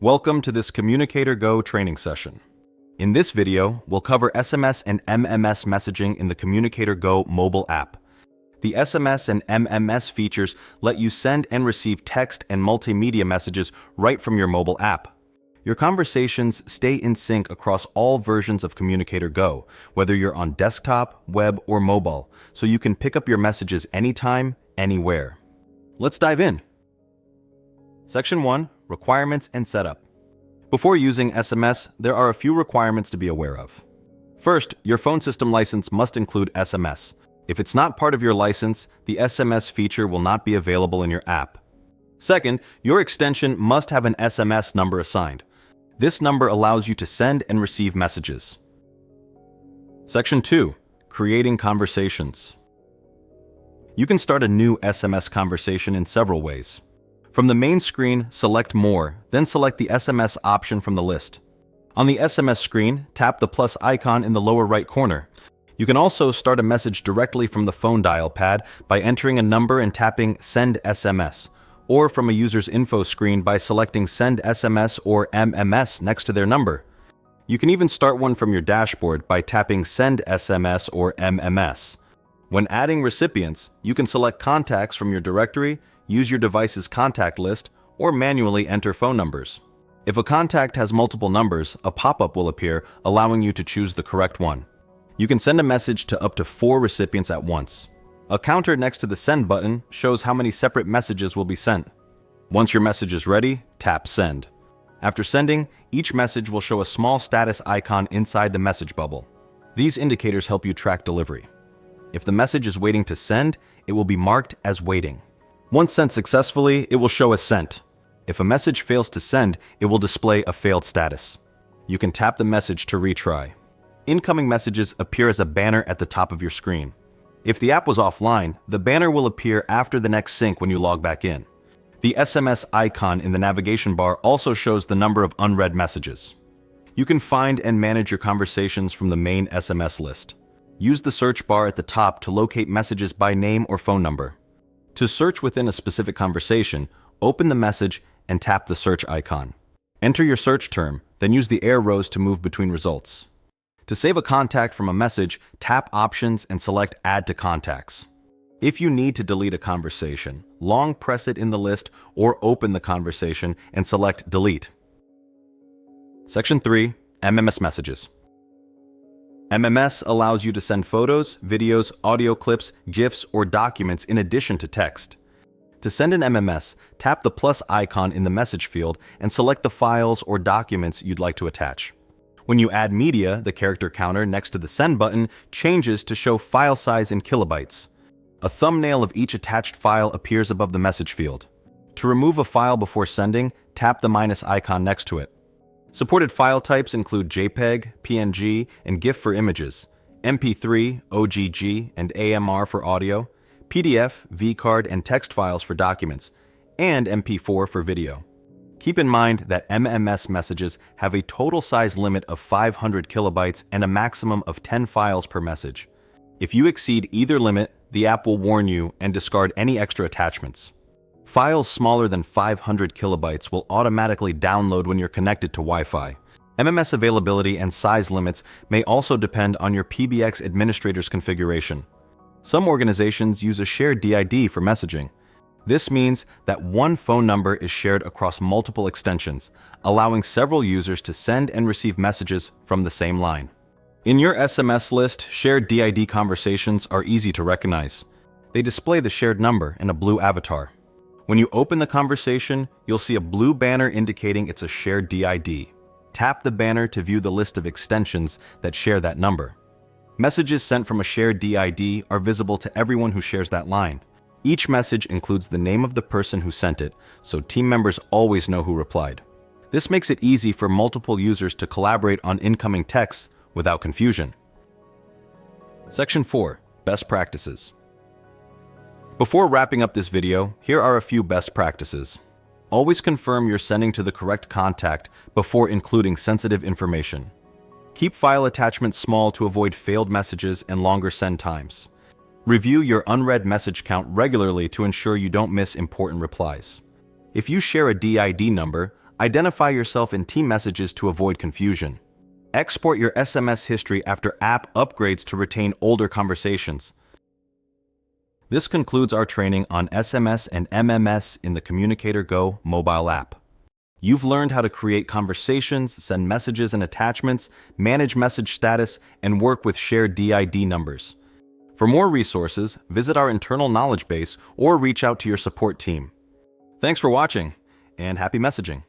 Welcome to this CommunicatorGo training session. In this video, we'll cover SMS and MMS messaging in the CommunicatorGo mobile app. The SMS and MMS features let you send and receive text and multimedia messages right from your mobile app. Your conversations stay in sync across all versions of CommunicatorGo, whether you're on desktop, web, or mobile, so you can pick up your messages anytime, anywhere. Let's dive in. Section 1. Requirements and Setup. Before using SMS, there are a few requirements to be aware of. First, your phone system license must include SMS. If it's not part of your license, the SMS feature will not be available in your app. Second, your extension must have an SMS number assigned. This number allows you to send and receive messages. Section 2. Creating conversations. You can start a new SMS conversation in several ways. From the main screen, select More, then select the SMS option from the list. On the SMS screen, tap the plus icon in the lower right corner. You can also start a message directly from the phone dial pad by entering a number and tapping Send SMS, or from a user's info screen by selecting Send SMS or MMS next to their number. You can even start one from your dashboard by tapping Send SMS or MMS. When adding recipients, you can select contacts from your directory, use your device's contact list, or manually enter phone numbers. If a contact has multiple numbers, a pop-up will appear, allowing you to choose the correct one. You can send a message to up to 4 recipients at once. A counter next to the Send button shows how many separate messages will be sent. Once your message is ready, tap Send. After sending, each message will show a small status icon inside the message bubble. These indicators help you track delivery. If the message is waiting to send, it will be marked as waiting. Once sent successfully, it will show as sent. If a message fails to send, it will display a failed status. You can tap the message to retry. Incoming messages appear as a banner at the top of your screen. If the app was offline, the banner will appear after the next sync when you log back in. The SMS icon in the navigation bar also shows the number of unread messages. You can find and manage your conversations from the main SMS list. Use the search bar at the top to locate messages by name or phone number. To search within a specific conversation, open the message and tap the search icon. Enter your search term, then use the arrows to move between results. To save a contact from a message, tap Options and select Add to Contacts. If you need to delete a conversation, long press it in the list or open the conversation and select Delete. Section 3. MMS Messages. MMS allows you to send photos, videos, audio clips, GIFs, or documents in addition to text. To send an MMS, tap the plus icon in the message field and select the files or documents you'd like to attach. When you add media, the character counter next to the Send button changes to show file size in kilobytes. A thumbnail of each attached file appears above the message field. To remove a file before sending, tap the minus icon next to it. Supported file types include JPEG, PNG, and GIF for images, MP3, OGG, and AMR for audio, PDF, vCard, and text files for documents, and MP4 for video. Keep in mind that MMS messages have a total size limit of 500 kilobytes and a maximum of 10 files per message. If you exceed either limit, the app will warn you and discard any extra attachments. Files smaller than 500 kilobytes will automatically download when you're connected to Wi-Fi. MMS availability and size limits may also depend on your PBX administrator's configuration. Some organizations use a shared DID for messaging. This means that one phone number is shared across multiple extensions, allowing several users to send and receive messages from the same line. In your SMS list, shared DID conversations are easy to recognize. They display the shared number in a blue avatar. When you open the conversation, you'll see a blue banner indicating it's a shared DID. Tap the banner to view the list of extensions that share that number. Messages sent from a shared DID are visible to everyone who shares that line. Each message includes the name of the person who sent it, so team members always know who replied. This makes it easy for multiple users to collaborate on incoming texts without confusion. Section 4. Best Practices. Before wrapping up this video, here are a few best practices. Always confirm you're sending to the correct contact before including sensitive information. Keep file attachments small to avoid failed messages and longer send times. Review your unread message count regularly to ensure you don't miss important replies. If you share a DID number, Identify yourself in team messages to avoid confusion. Export your SMS history after app upgrades to retain older conversations. This concludes our training on SMS and MMS in the CommunicatorGo mobile app. You've learned how to create conversations, send messages and attachments, manage message status, and work with shared DID numbers. For more resources, visit our internal knowledge base or reach out to your support team. Thanks for watching, and happy messaging!